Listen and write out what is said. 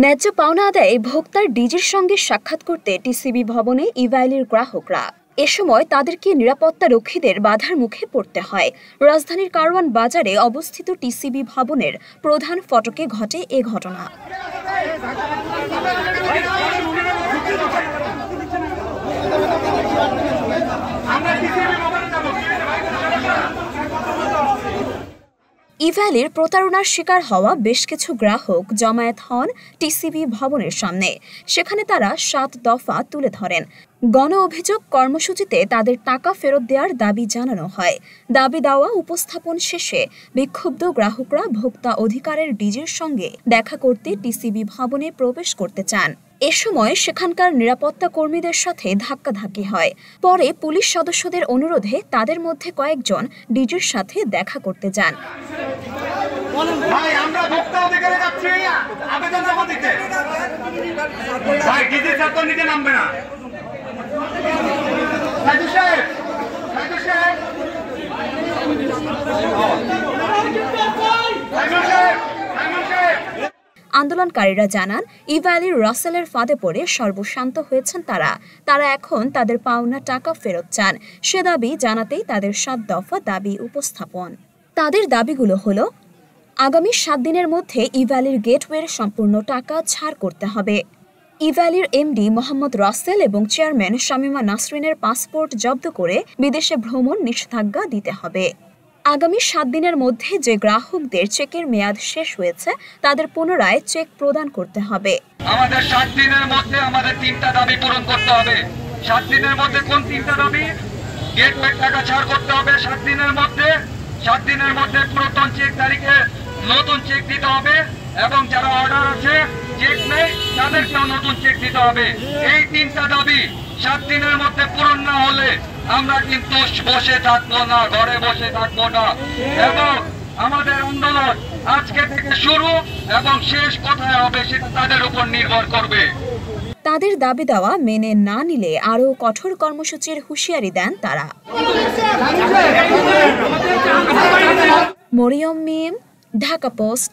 ন্যায্য পাওনা আদায়ে ভোক্তার ডিজির সঙ্গে সাক্ষাৎ করতে টিসিবি ভবনে ইভাইলির গ্রাহকরা। এ সময় তাদেরকে নিরাপত্তা রক্ষীদের বাধার মুখে পড়তে হয়। রাজধানীর কারওয়ান বাজারে অবস্থিত টিসিবি ভবনের প্রধান ফটকে ঘটে এ ঘটনা। ইভ্যালির প্রতারণার শিকার হওয়া বেশ কিছু গ্রাহক জমায়েত হন টিসিবি ভবনের সামনে। সেখানে তারা ৭ দফা তুলে ধরেন। গণ অভিযোগ কর্মসূচিতে তাদের টাকা ফেরত দেওয়ার দাবি জানানো হয়। দাবি দেওয়া উপস্থাপন শেষে বিক্ষুব্ধ গ্রাহকরা ভোক্তা অধিকারের ডিজির সঙ্গে দেখা করতে টিসিবি ভবনে প্রবেশ করতে চান। এ সময় সেখানকার নিরাপত্তা কর্মীদের সাথে ধাক্কাধাক্কি হয়। পরে পুলিশ সদস্যদের অনুরোধে তাদের মধ্যে কয়েকজন ডিজির সাথে দেখা করতে যান। আন্দোলনকারীরা জানান, ইভ্যালির রাসেলের ফাঁদে পড়ে সর্বশান্ত হয়েছেন তারা এখন তাদের পাওনা টাকা ফেরত চান। সে দাবি জানাতেই তাদের ৭ দফা দাবি উপস্থাপন। তাদের দাবিগুলো হলো, আগামী ৭ দিনের মধ্যে ইভ্যালির গেটওয়ের সম্পূর্ণ টাকা ছাড় করতে হবে। ইভ্যালির এমডি মোহাম্মদ রাসেল এবং চেয়ারম্যান শামীমা নাসরিনের পাসপোর্ট জব্দ করে বিদেশে ভ্রমণ নিষেধাজ্ঞা দিতে হবে। আগামী ৭ দিনের মধ্যে যে গ্রাহকদের চেকের মেয়াদ শেষ হয়েছে তাদের পুনরায় চেক প্রদান করতে হবে। আমাদের ৭ দিনের মধ্যে আমাদের ৩টা দাবি পূরণ করতে হবে। ৭ দিনের মধ্যে কোন 3টা দাবি? গেটওয়ে টাকা ছাড় করতে হবে ৭ দিনের মধ্যে। ৭ দিনের মধ্যে পুরাতন চেক তারিখে নতুন চেক দিতে হবে এবং যারা অর্ডার আছে চেক নেই তাদেরকেও নতুন চেক দিতে হবে। এই 3টা দাবি ৭ দিনের মধ্যে পূরণ না হলে আমরা কিন্তু বসে থাকবো না, ঘরে বসে থাকবো না এবং আমাদের আন্দোলন আজকে থেকে শুরু এবং শেষ কোথায় হবে সেটা তাদের উপর নির্ভর করবে। তাদের দাবি দেওয়া মেনে না নিলে আরও কঠোর কর্মসূচির হুঁশিয়ারি দেন তারা। মরিয়ম মিম, ঢাকা পোস্ট।